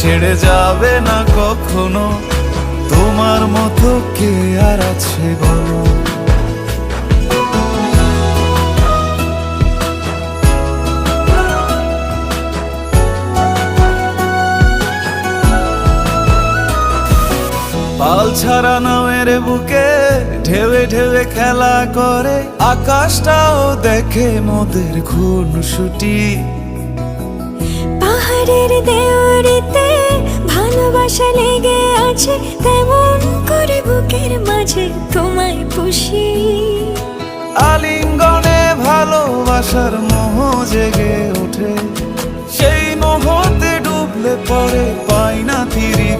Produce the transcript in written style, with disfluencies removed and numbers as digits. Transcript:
ছেড়ে যাবে না কখনো। তোমার মতো কে আর আছে বলো? পাল ছাড়া নামের বুকে ঢেউে ঢেউে খেলা করে, আকাশটাও দেখে মোদের খুনসুটি। পাহাড়ের দেওয়ারিতে ভালোবাসা লেগে আছে, তেমন করে বুকের মাঝে তোমায় পুষি। আলিঙ্গনে ভালোবাসার মোহ জেগে ওঠে, সেই মোহতে ডুবলে পরে পাই না তীরে।